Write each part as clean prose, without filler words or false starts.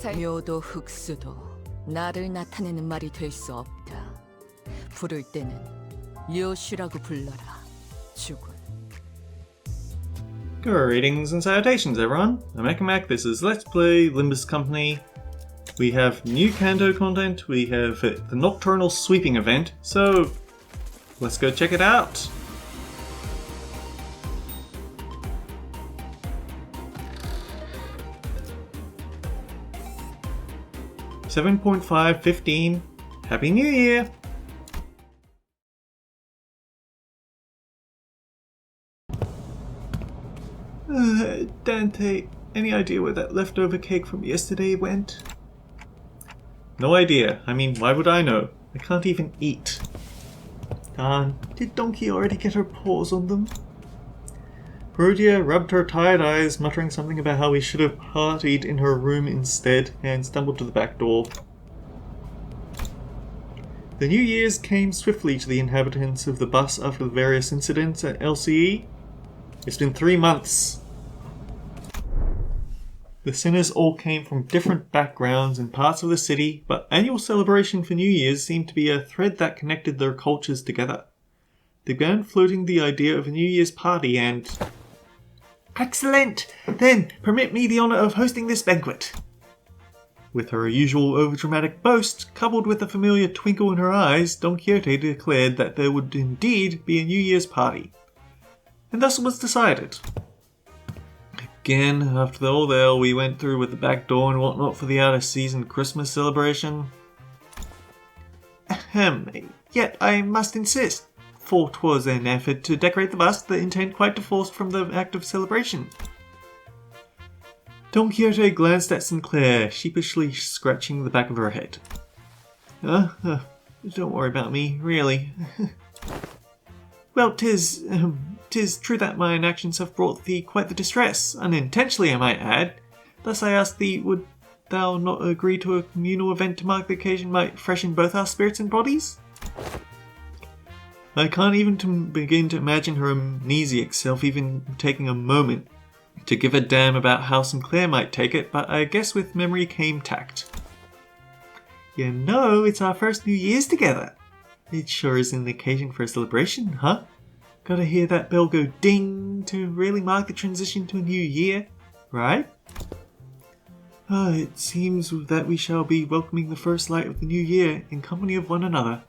살 묘도 흑수도 나를 나타내는 말이 될 수 없다. 부를 때는 료슈라고 불러라. 죽은. Greetings and salutations, everyone. I'm Ekamac. This is Let's Play Limbus Company. We have new Kanto content. We have the Nocturnal sweeping event. So let's go check it out. $7.5.15. Happy New Year! Dante, any idea where that leftover cake from yesterday went? No idea. I mean, why would I know? I can't even eat. Darn, did Donkey already get her paws on them? Rhodia rubbed her tired eyes, muttering something about how we should have partied in her room instead, and stumbled to the back door. The New Year's came swiftly to the inhabitants of the bus after the various incidents at LCE. It's been 3 months. The sinners all came from different backgrounds and parts of the city, but annual celebration for New Year's seemed to be a thread that connected their cultures together. They began floating the idea of a New Year's party and... Excellent! Then, permit me the honour of hosting this banquet. With her usual overdramatic boast, coupled with a familiar twinkle in her eyes, Don Quixote declared that there would indeed be a New Year's party. And thus it was decided. Again, after all the we went through with the back door and whatnot for the out-of-season Christmas celebration. Yet I must insist, for 'twas an effort to decorate the bust, the intent quite divorced from the act of celebration. Don Quixote glanced at Sinclair, sheepishly scratching the back of her head. Don't worry about me, really. Well, 'tis true that mine actions have brought thee quite the distress, unintentionally I might add. Thus I ask thee, would thou not agree to a communal event to mark the occasion might freshen both our spirits and bodies? I can't even begin to imagine her amnesiac self even taking a moment to give a damn about how Sinclair might take it, but I guess with memory came tact. You know, it's our first New Year's together. It sure is an occasion for a celebration, huh? Gotta hear that bell go ding to really mark the transition to a new year, right? It seems that we shall be welcoming the first light of the new year in company of one another.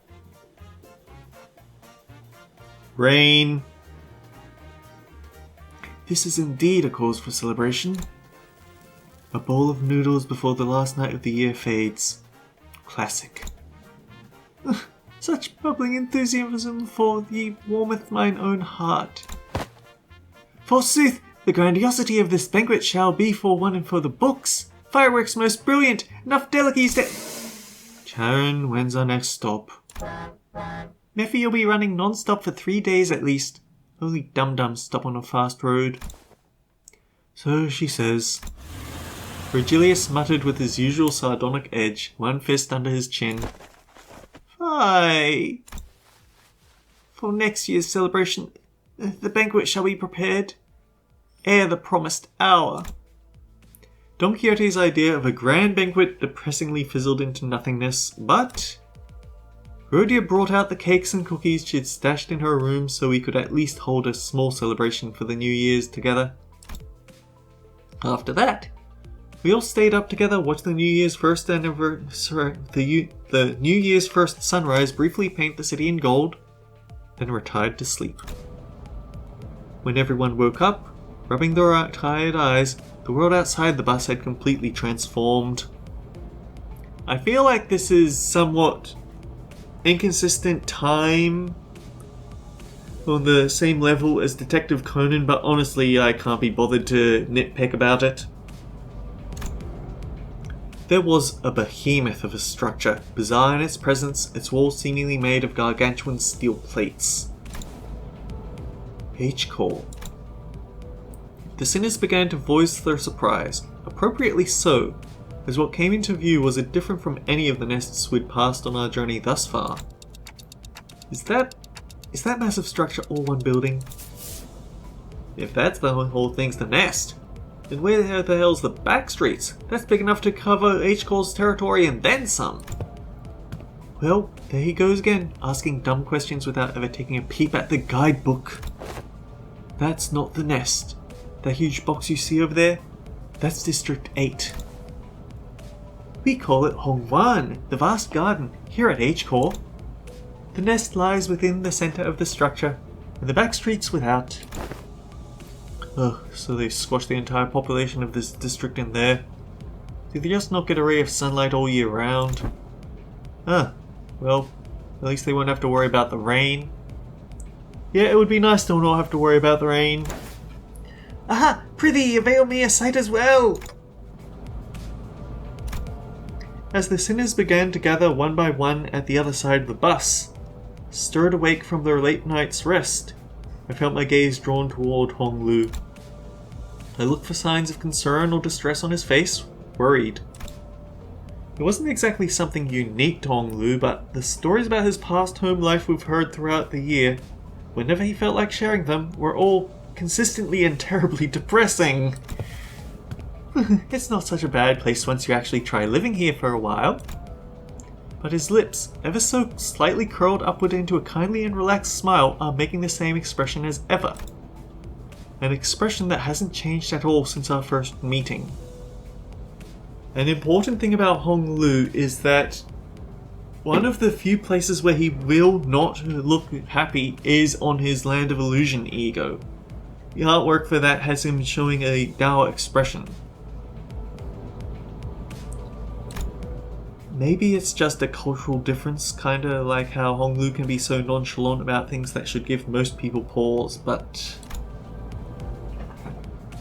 Rain. This is indeed a cause for celebration. A bowl of noodles before the last night of the year fades. Classic. Such bubbling enthusiasm for thee warmeth mine own heart. Forsooth, the grandiosity of this banquet shall be for one and for the books. Fireworks most brilliant, enough delicacies to... Charon, when's our next stop? Mephi will be running non-stop for 3 days at least. Only dum-dums stop on a fast road. So she says. Virgilius muttered with his usual sardonic edge, one fist under his chin. Aye. For next year's celebration, the banquet shall be prepared ere the promised hour. Don Quixote's idea of a grand banquet depressingly fizzled into nothingness, but Rhodia brought out the cakes and cookies she had stashed in her room so we could at least hold a small celebration for the New Year's together. After that, we all stayed up together, watched the New Year's first the New Year's first sunrise briefly paint the city in gold, then retired to sleep. When everyone woke up, rubbing their tired eyes, the world outside the bus had completely transformed. I feel like this is somewhat inconsistent time on the same level as Detective Conan, but honestly I can't be bothered to nitpick about it. There was a behemoth of a structure, bizarre in its presence, its walls seemingly made of gargantuan steel plates. H-Core. The sinners began to voice their surprise, appropriately so, as what came into view was different from any of the nests we'd passed on our journey thus far. Is that massive structure all one building? If that's the whole thing's the nest, And where the hell's the Backstreets? That's big enough to cover H-Core's territory and then some. Well, there he goes again, asking dumb questions without ever taking a peep at the guidebook. That's not the nest. That huge box you see over there? That's District 8. We call it Hongwan, the vast garden, here at H-Core. The nest lies within the center of the structure, and the Backstreets without. Ugh, so they've squashed the entire population of this district in there. Do they just not get a ray of sunlight all year round? Well, at least they won't have to worry about the rain. Yeah, it would be nice to not have to worry about the rain. Aha! Prithee, avail me a sight as well! As the sinners began to gather one by one at the other side of the bus, stirred awake from their late night's rest, I felt my gaze drawn toward Hong Lu. I looked for signs of concern or distress on his face, worried. It wasn't exactly something unique to Hong Lu, but the stories about his past home life we've heard throughout the year, whenever he felt like sharing them, were all consistently and terribly depressing. It's not such a bad place once you actually try living here for a while. But his lips, ever so slightly curled upward into a kindly and relaxed smile, are making the same expression as ever. An expression that hasn't changed at all since our first meeting. An important thing about Hong Lu is that one of the few places where he will not look happy is on his Land of Illusion ego. The artwork for that has him showing a dour expression. Maybe it's just a cultural difference, kinda like how Hong Lu can be so nonchalant about things that should give most people pause, but...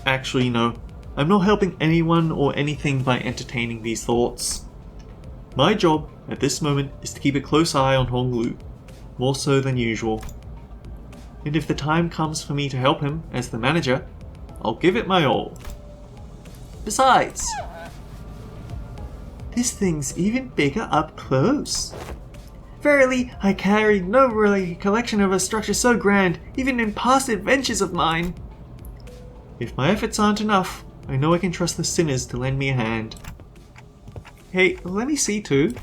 Actually, no. I'm not helping anyone or anything by entertaining these thoughts. My job, at this moment, is to keep a close eye on Hong Lu, more so than usual. And if the time comes for me to help him, as the manager, I'll give it my all. Besides, this thing's even bigger up close. Verily, I carry no recollection of a structure so grand, even in past adventures of mine. If my efforts aren't enough, I know I can trust the sinners to lend me a hand. Hey, let me see too.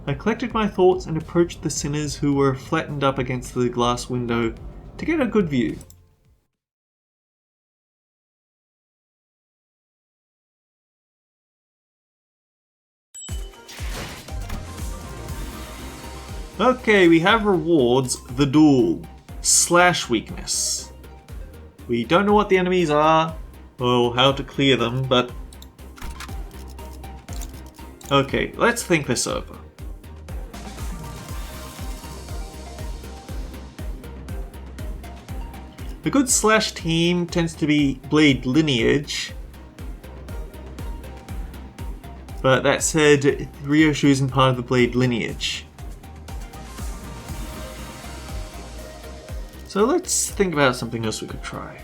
I collected my thoughts and approached the sinners who were flattened up against the glass window to get a good view. Okay, we have rewards, the duel, / weakness. We don't know what the enemies are, or how to clear them, but... Okay, let's think this over. A good / team tends to be Blade lineage. But that said, Ryoshu isn't part of the Blade lineage. So let's think about something else we could try.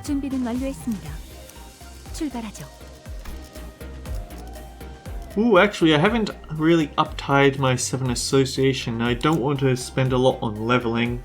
준비는 완료했습니다. 출발하죠. Ooh, actually, I haven't really uptied my 7 association. I don't want to spend a lot on leveling.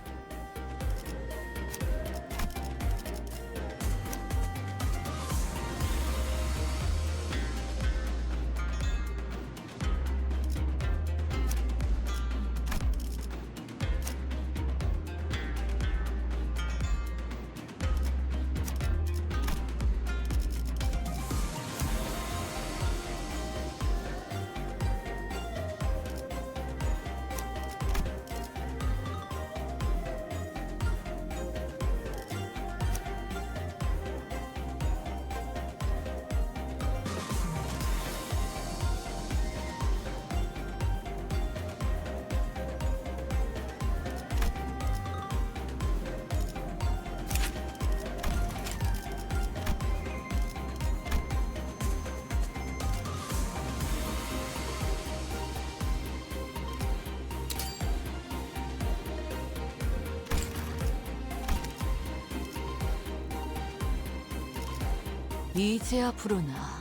이제야 불어나.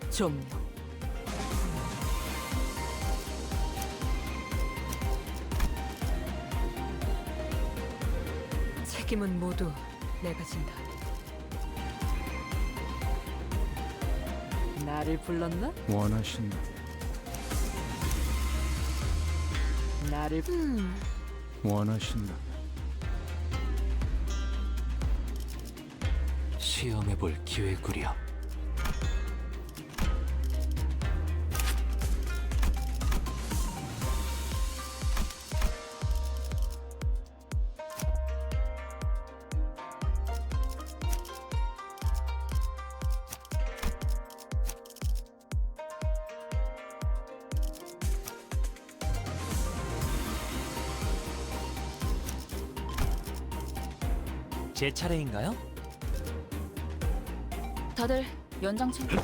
좀 책임은 모두 내가 진다. 나를 불렀나? 원하신다. 나를 원하신다. 시험해볼 기회구려. 제 차례인가요? 다들 연장 챙겨.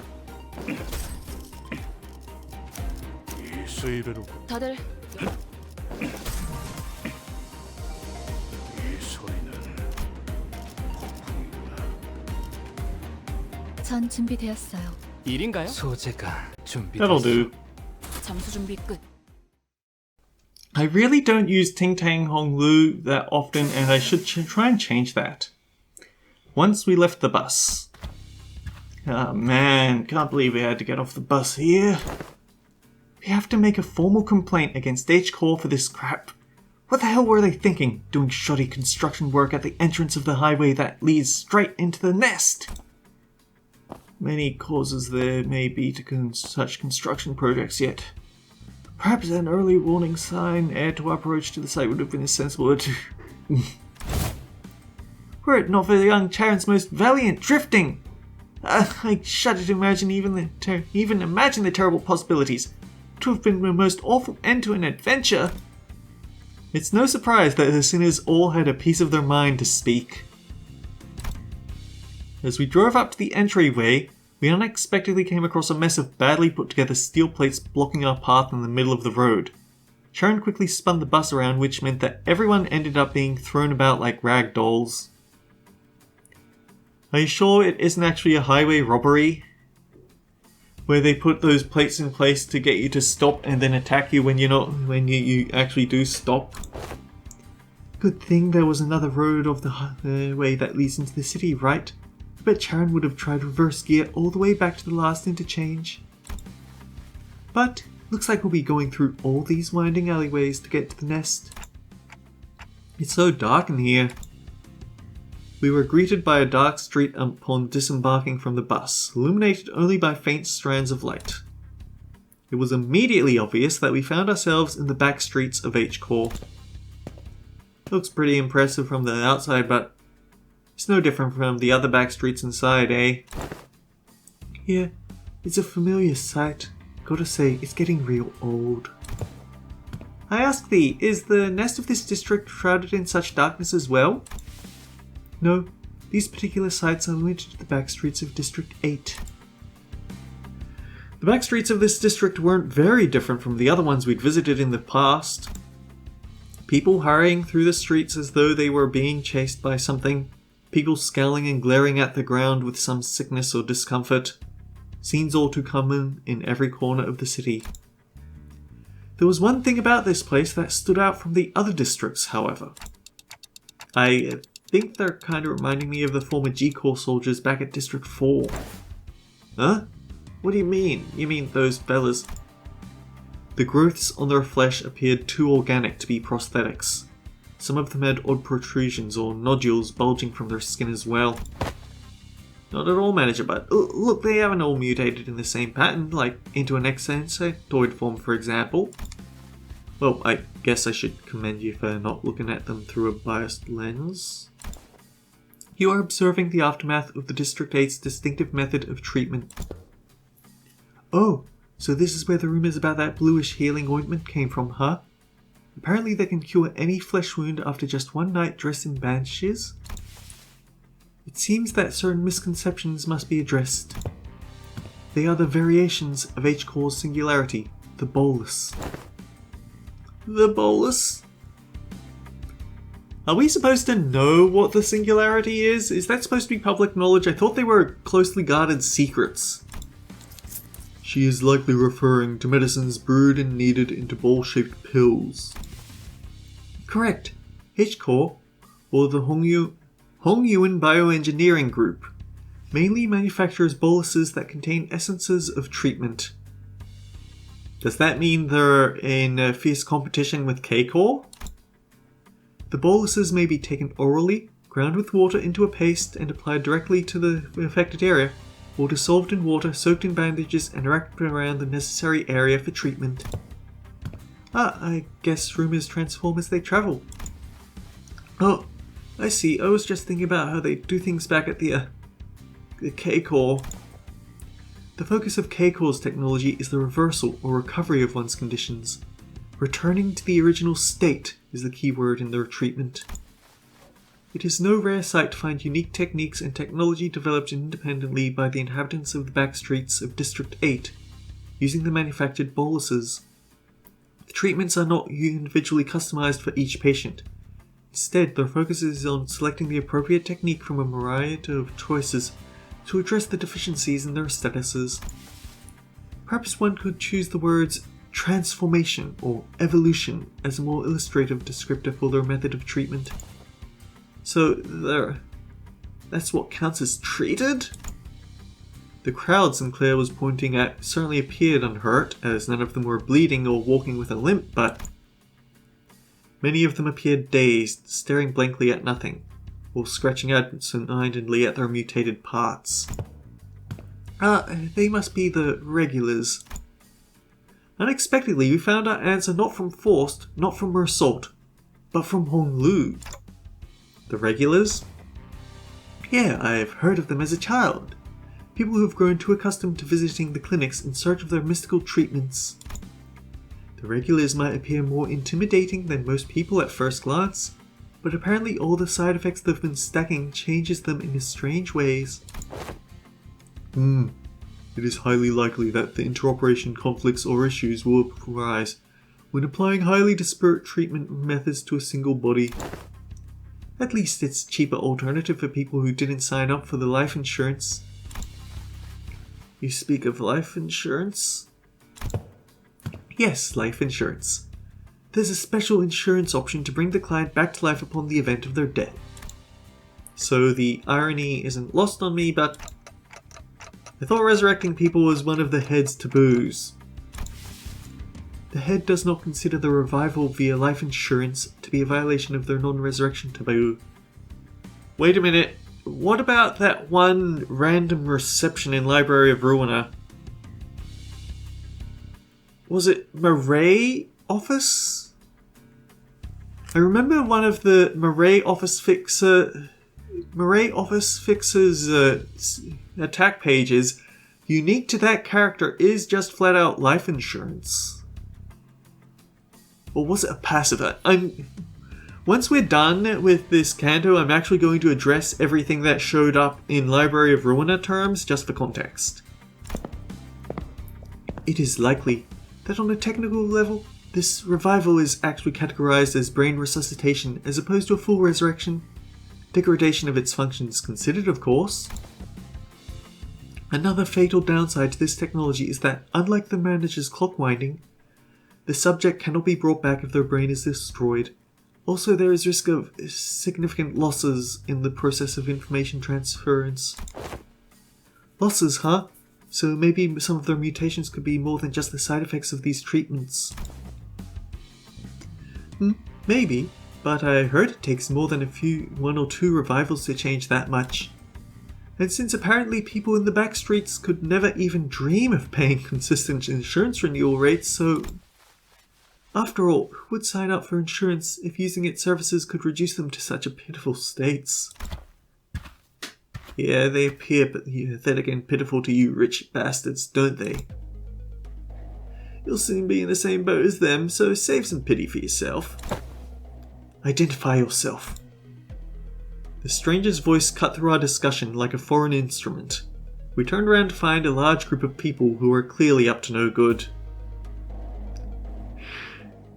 이 수위대로 다들 이 소리는 폭풍이구나. 전 준비되었어요. 일인가요? 소재가 That'll 준비됐어. do. 잠수 준비 끝. I really don't use Ting Tang Hong Lu that often, and I should try and change that. Once we left the bus. Oh man, can't believe we had to get off the bus here. We have to make a formal complaint against H-Corp for this crap. What the hell were they thinking, doing shoddy construction work at the entrance of the highway that leads straight into the nest? Many causes there may be to such construction projects yet. Perhaps an early warning sign added to our approach to the site would have been a sensible to... Were it not for the young Charon's most valiant drifting! I shudder to imagine imagine the terrible possibilities. To have been the most awful end to an adventure. It's no surprise that the sinners all had a piece of their mind to speak. As we drove up to the entryway, we unexpectedly came across a mess of badly put together steel plates blocking our path in the middle of the road. Sharon quickly spun the bus around, which meant that everyone ended up being thrown about like rag dolls. Are you sure it isn't actually a highway robbery? Where they put those plates in place to get you to stop and then attack you when you actually do stop? Good thing there was another road off the way that leads into the city, right? I bet Charon would have tried reverse gear all the way back to the last interchange. But looks like we'll be going through all these winding alleyways to get to the nest. It's so dark in here. We were greeted by a dark street upon disembarking from the bus, illuminated only by faint strands of light. It was immediately obvious that we found ourselves in the Backstreets of H-Corp. Looks pretty impressive from the outside, but it's no different from the other Backstreets inside, eh? Yeah, it's a familiar sight. Gotta say, it's getting real old. I ask thee, is the nest of this district shrouded in such darkness as well? No, these particular sites are limited to the backstreets of District 8. The backstreets of this district weren't very different from the other ones we'd visited in the past. People hurrying through the streets as though they were being chased by something. People scowling and glaring at the ground with some sickness or discomfort. Scenes all too common in every corner of the city. There was one thing about this place that stood out from the other districts, however. I think they're kind of reminding me of the former G-Corps soldiers back at District 4. Huh? What do you mean? You mean those fellas? The growths on their flesh appeared too organic to be prosthetics. Some of them had odd protrusions or nodules bulging from their skin as well. Not at all, manager, but look, they haven't all mutated in the same pattern, like into an insectoid form, for example. Well, I guess I should commend you for not looking at them through a biased lens. You are observing the aftermath of the District 8's distinctive method of treatment. Oh, so this is where the rumors about that bluish healing ointment came from, huh? Apparently they can cure any flesh wound after just one night dressed in bandages. It seems that certain misconceptions must be addressed. They are the variations of H-Corp's singularity, the bolus. The bolus? Are we supposed to know what the singularity is? Is that supposed to be public knowledge? I thought they were closely guarded secrets. She is likely referring to medicines brewed and kneaded into ball-shaped pills. Correct. H-Corp, or the Hongyuan Bioengineering Group, mainly manufactures boluses that contain essences of treatment. Does that mean they're in fierce competition with K-Corp? The boluses may be taken orally, ground with water into a paste and applied directly to the affected area, or dissolved in water, soaked in bandages, and wrapped around the necessary area for treatment. I guess rumors transform as they travel. Oh, I see. I was just thinking about how they do things back at the K-Corp. The focus of K-Corp's technology is the reversal or recovery of one's conditions. Returning to the original state is the key word in their treatment. It is no rare sight to find unique techniques and technology developed independently by the inhabitants of the Backstreets of District 8, using the manufactured boluses. The treatments are not individually customized for each patient. Instead, their focus is on selecting the appropriate technique from a myriad of choices to address the deficiencies in their statuses. Perhaps one could choose the words transformation or evolution as a more illustrative descriptor for their method of treatment. So that's what counts as treated? The crowd Sinclair was pointing at certainly appeared unhurt, as none of them were bleeding or walking with a limp, but many of them appeared dazed, staring blankly at nothing, or scratching absent-mindedly at their mutated parts. They must be the regulars. Unexpectedly, we found our answer not from Forst, not from Mersault, but from Honglu. The regulars? Yeah, I've heard of them as a child. People who have grown too accustomed to visiting the clinics in search of their mystical treatments. The regulars might appear more intimidating than most people at first glance, but apparently all the side effects they've been stacking changes them in strange ways. It is highly likely that the interoperation conflicts or issues will arise when applying highly disparate treatment methods to a single body. At least it's a cheaper alternative for people who didn't sign up for the life insurance. You speak of life insurance? Yes, life insurance. There's a special insurance option to bring the client back to life upon the event of their death. So the irony isn't lost on me, but I thought resurrecting people was one of the head's taboos. The head does not consider the revival via life insurance to be a violation of their non-resurrection taboo. Wait a minute, what about that one random reception in Library of Ruina? Was it Murray office? I remember one of the Murray office fixer's attack pages. Unique to that character is just flat out life insurance. Or was it a passive? Once we're done with this canto, I'm actually going to address everything that showed up in Library of Ruina terms, just for context. It is likely that on a technical level, this revival is actually categorized as brain resuscitation as opposed to a full resurrection. Degradation of its functions considered, of course. Another fatal downside to this technology is that, unlike the manager's clock winding, the subject cannot be brought back if their brain is destroyed. Also, there is risk of significant losses in the process of information transference. Losses, huh? So maybe some of their mutations could be more than just the side effects of these treatments. Maybe, but I heard it takes more than one or two revivals to change that much. And since apparently people in the Backstreets could never even dream of paying consistent insurance renewal rates, so after all, who would sign up for insurance if using its services could reduce them to such a pitiful states? Yeah, they appear pathetic and pitiful to you rich bastards, don't they? You'll soon be in the same boat as them, so save some pity for yourself. Identify yourself. The stranger's voice cut through our discussion like a foreign instrument. We turned around to find a large group of people who were clearly up to no good.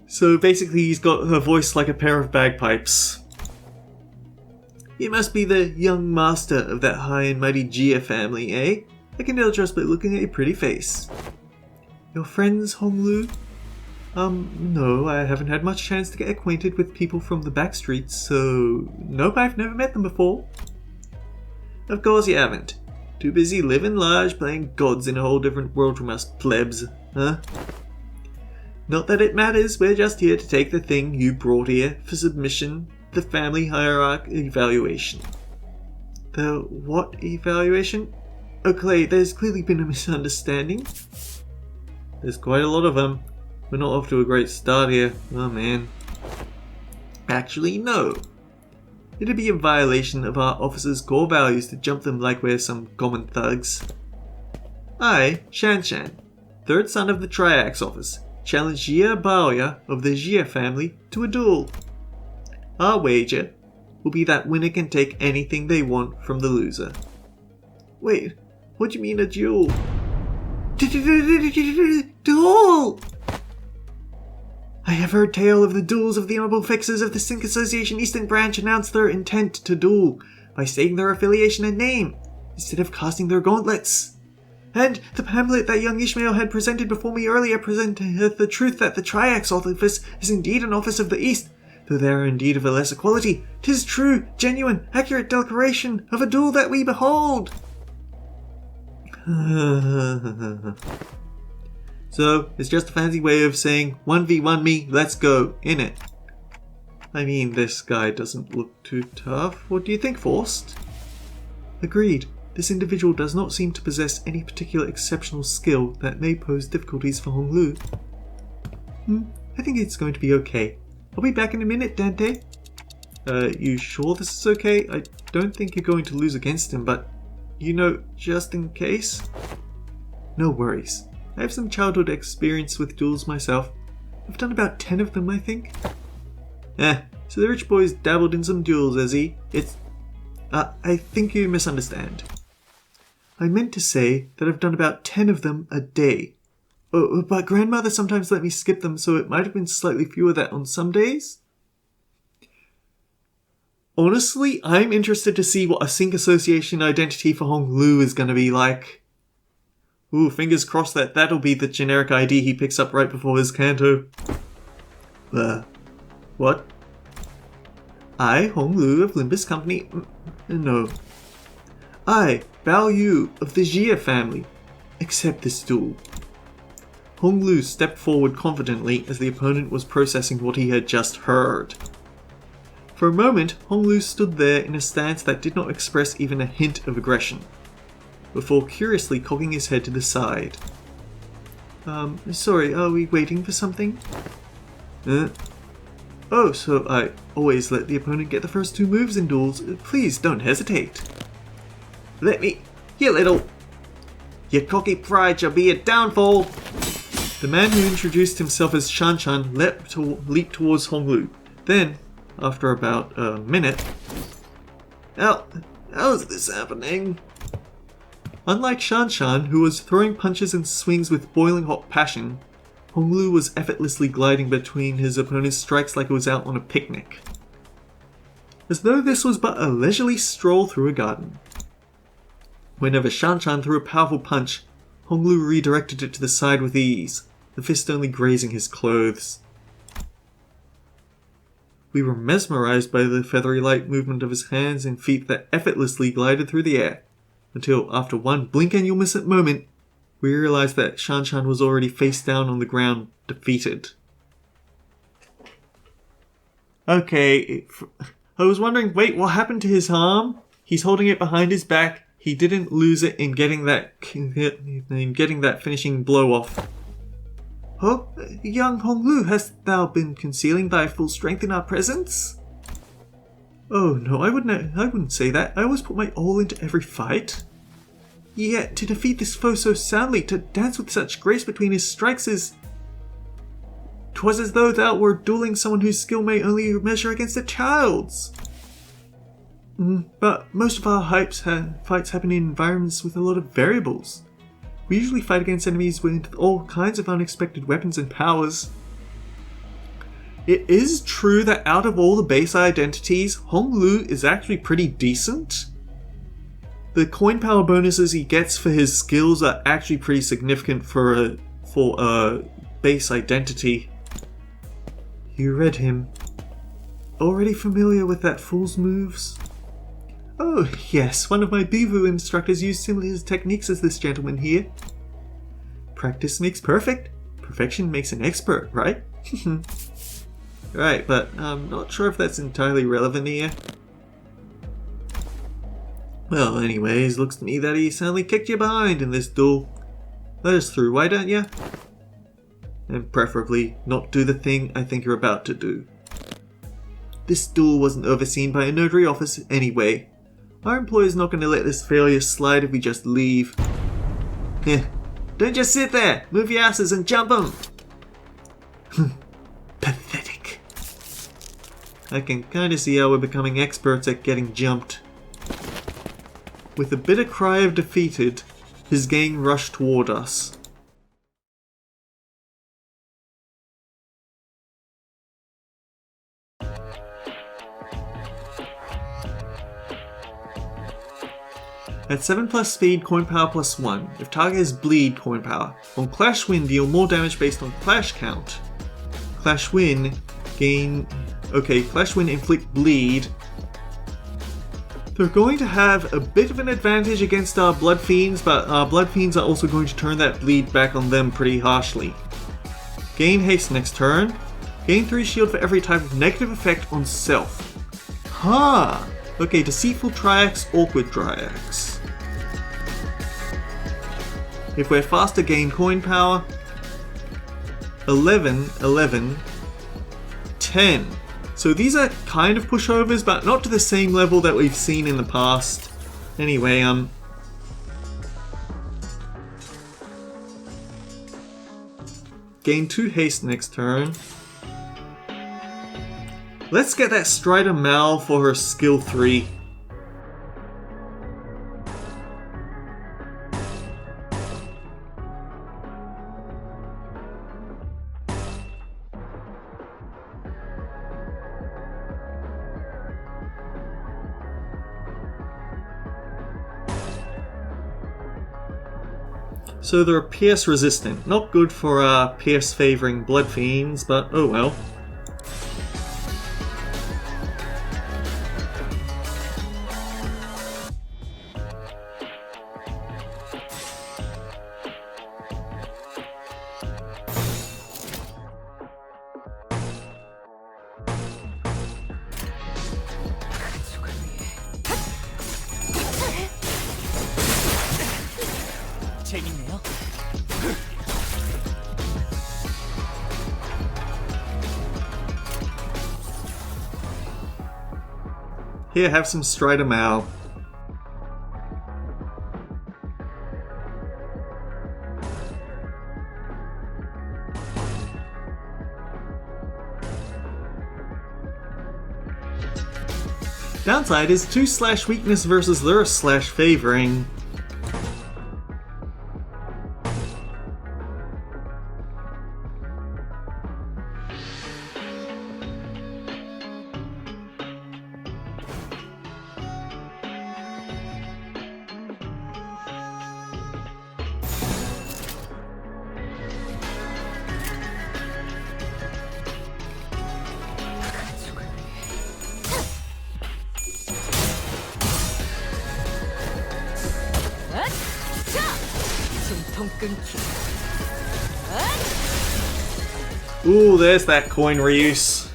So basically he's got her voice like a pair of bagpipes. You must be the young master of that high and mighty Jia family, eh? I can tell just by looking at your pretty face. Your friends, Honglu? No, I haven't had much chance to get acquainted with people from the Backstreets, so nope, I've never met them before. Of course you haven't. Too busy living large, playing gods in a whole different world from us plebs, huh? Not that it matters, we're just here to take the thing you brought here for submission, the family hierarchy evaluation. The what evaluation? Oh Clay, there's clearly been a misunderstanding. There's quite a lot of them. We're not off to a great start here. Oh man. Actually, no. It'd be a violation of our officers' core values to jump them like we're some common thugs. I, Shan Shan, third son of the Triax office, challenge Jia Baoya of the Jia family to a duel. Our wager will be that winner can take anything they want from the loser. Wait, what do you mean a duel? Duel! I have heard tale of the duels of the honorable fixers of the Sync Association Eastern Branch announce their intent to duel by stating their affiliation and name, instead of casting their gauntlets. And the pamphlet that young Ishmael had presented before me earlier presenteth the truth that the Triax office is indeed an office of the East, though they are indeed of a lesser quality. 'Tis true, genuine, accurate declaration of a duel that we behold. So, it's just a fancy way of saying 1v1 me, let's go, innit? I mean, this guy doesn't look too tough. What do you think, Forst? Agreed. This individual does not seem to possess any particular exceptional skill that may pose difficulties for Honglu. I think it's going to be okay. I'll be back in a minute, Dante. You sure this is okay? I don't think you're going to lose against him, but, you know, just in case? No worries. I have some childhood experience with duels myself. I've done about 10 of them, I think. So the rich boy's dabbled in some duels, has he? I think you misunderstand. I meant to say that I've done about 10 of them a day. Oh, but grandmother sometimes let me skip them, so it might have been slightly fewer that on some days. Honestly, I'm interested to see what a Sync Association identity for Honglu is going to be like. Ooh, fingers crossed that that'll be the generic ID he picks up right before his canto. What? I, Honglu of Limbus Company... No. I, Bao Yu of the Jia family. Accept this duel. Honglu stepped forward confidently as the opponent was processing what he had just heard. For a moment, Honglu stood there in a stance that did not express even a hint of aggression, before curiously cocking his head to the side. Sorry, are we waiting for something? Oh, so I always let the opponent get the first 2 moves in duels. Please don't hesitate. Let me... You little... Your cocky pride shall be your downfall! The man who introduced himself as Shan-Chan leaped towards Honglu. Then, after about a minute... How's this happening? Unlike Shan-Chan, who was throwing punches and swings with boiling hot passion, Honglu was effortlessly gliding between his opponent's strikes like it was out on a picnic, as though this was but a leisurely stroll through a garden. Whenever Shan-Chan threw a powerful punch, Honglu redirected it to the side with ease, the fist only grazing his clothes. We were mesmerized by the feathery light movement of his hands and feet that effortlessly glided through the air, until after one blink and you'll miss it moment, we realized that Shan-Chan was already face down on the ground, defeated. Okay, I was wondering, wait, what happened to his arm? He's holding it behind his back. He didn't lose it in getting that finishing blow off. Oh, young Honglu, hast thou been concealing thy full strength in our presence? Oh no, I wouldn't say that. I always put my all into every fight. Yet, to defeat this foe so soundly, to dance with such grace between his strikes is... 'Twas as though thou were dueling someone whose skill may only measure against a child's. But most of our fights happen in environments with a lot of variables. We usually fight against enemies with all kinds of unexpected weapons and powers. It is true that out of all the base identities, Honglu is actually pretty decent. The coin power bonuses he gets for his skills are actually pretty significant for a base identity. You read him. Already familiar with that fool's moves? Oh, yes, one of my Bivu instructors used similar techniques as this gentleman here. Practice makes perfect. Perfection makes an expert, right? Right, but I'm not sure if that's entirely relevant here. Well, anyways, looks to me that he suddenly kicked you behind in this duel. Let us through, why don't you? And preferably, not do the thing I think you're about to do. This duel wasn't overseen by a notary office anyway. Our employer's not going to let this failure slide if we just leave. Heh. Don't just sit there! Move your asses and jump them! Pathetic. I can kinda see how we're becoming experts at getting jumped. With a bitter cry of defeated, his gang rushed toward us. At 7+ speed, coin power +1. If target is bleed, coin power. On Clash Win, deal more damage based on Clash count. Clash Win, gain... Okay, Clash Win, inflict bleed. They're going to have a bit of an advantage against our Blood Fiends, but our Blood Fiends are also going to turn that bleed back on them pretty harshly. Gain haste next turn. Gain 3 shield for every type of negative effect on self. Huh! Okay, Deceitful Triax, Awkward Triax. If we're faster, gain coin power. 11, 11, 10. So these are kind of pushovers, but not to the same level that we've seen in the past. Anyway, gain 2 haste next turn. Let's get that Strider Mal for her skill 3. So they're Pierce resistant. Not good for Pierce favoring Blood Fiends, but oh well. 재밌네요. Here, have some Strider Mal. Downside is 2/ weakness versus Lurus / favoring. Ooh, there's that coin reuse.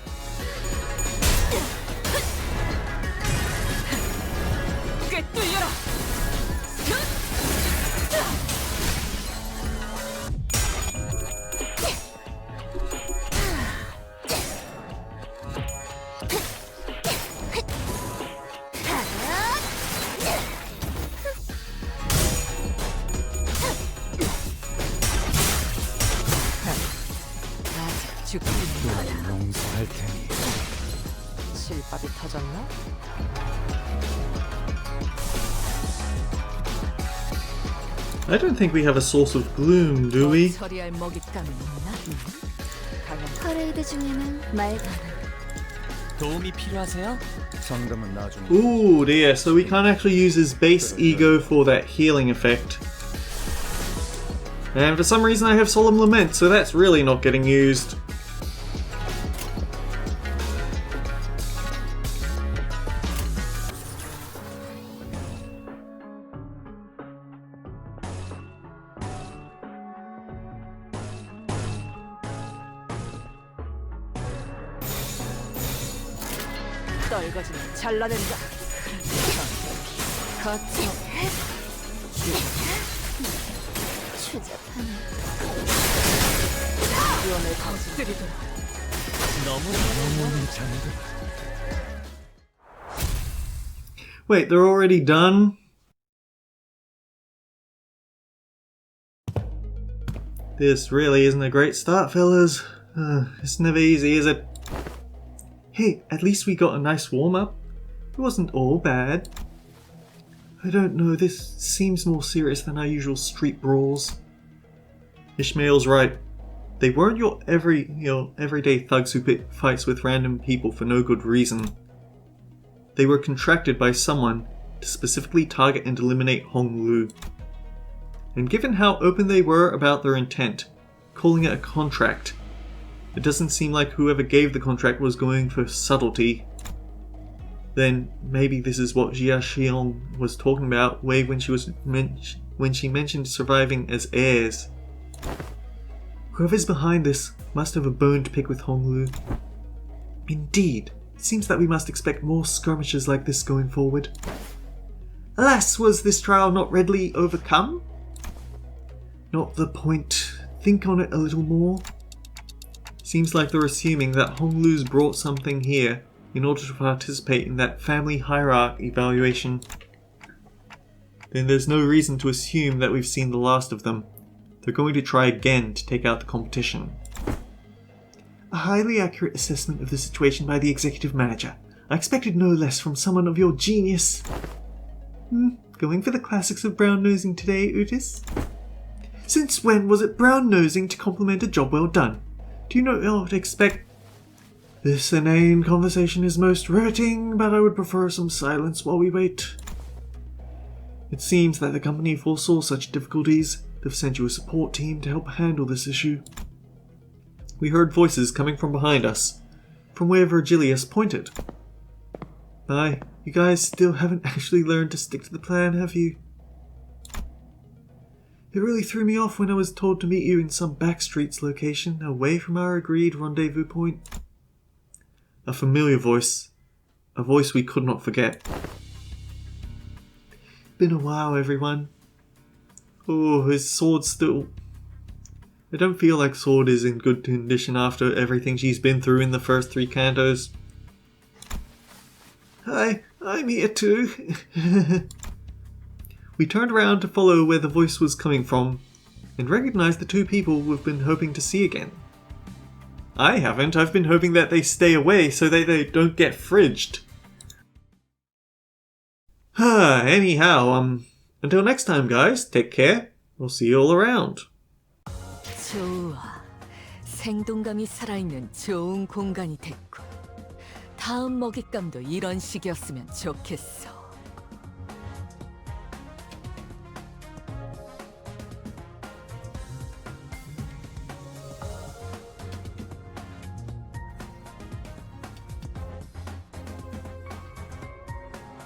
용서할 테니. 실밥이 터졌나? I don't think we have a source of gloom, do we? 처리할 먹잇감이 있나? 퍼레이드 중에는 말도 안 해. 도움이 필요하세요? 상담은 나중에. Ooh dear, so we can't actually use his base ego for that healing effect. And for some reason I have Solemn Lament, so that's really not getting used. 떨거지는 잘라낸다. 같이 추잡하네. 위험을 거스뜨리도록. 너무 영혼의 잔들. Wait, they're already done? This really isn't a great start, fellas. It's never easy, is it? Hey, at least we got a nice warm-up. It wasn't all bad. I don't know, this seems more serious than our usual street brawls. Ishmael's right. They weren't your everyday thugs who pick fights with random people for no good reason. They were contracted by someone to specifically target and eliminate Hong Lu. And given how open they were about their intent, calling it a contract, it doesn't seem like whoever gave the contract was going for subtlety. Then maybe this is what Jia Xiong was talking about way when she mentioned surviving as heirs. Whoever's behind this must have a bone to pick with Hong Lu. Indeed, it seems that we must expect more skirmishes like this going forward. Alas, was this trial not readily overcome? Not the point. Think on it a little more. Seems like they're assuming that Hong Lu's brought something here in order to participate in that family hierarchy evaluation. Then there's no reason to assume that we've seen the last of them. They're going to try again to take out the competition. A highly accurate assessment of the situation by the executive manager. I expected no less from someone of your genius. Going for the classics of brown-nosing today, Otis? Since when was it brown-nosing to compliment a job well done? Do you know what to expect? This inane conversation is most riveting, but I would prefer some silence while we wait. It seems that the company foresaw such difficulties. They've sent you a support team to help handle this issue. We heard voices coming from behind us, from where Virgilius pointed. Aye, you guys still haven't actually learned to stick to the plan, have you? It really threw me off when I was told to meet you in some Backstreets location, away from our agreed rendezvous point. A familiar voice. A voice we could not forget. Been a while, everyone. Oh, his sword's still... I don't feel like Sword is in good condition after everything she's been through in the first 3 cantos. Hi, I'm here too. We turned around to follow where the voice was coming from, and recognized the 2 people we've been hoping to see again. I haven't. I've been hoping that they stay away so that they don't get fridged. Anyhow, until next time, guys, take care. We'll see you all around. 좋아. 생동감이 살아있는 좋은 공간이 됐고 다음 먹잇감도 이런 식이었으면 좋겠어.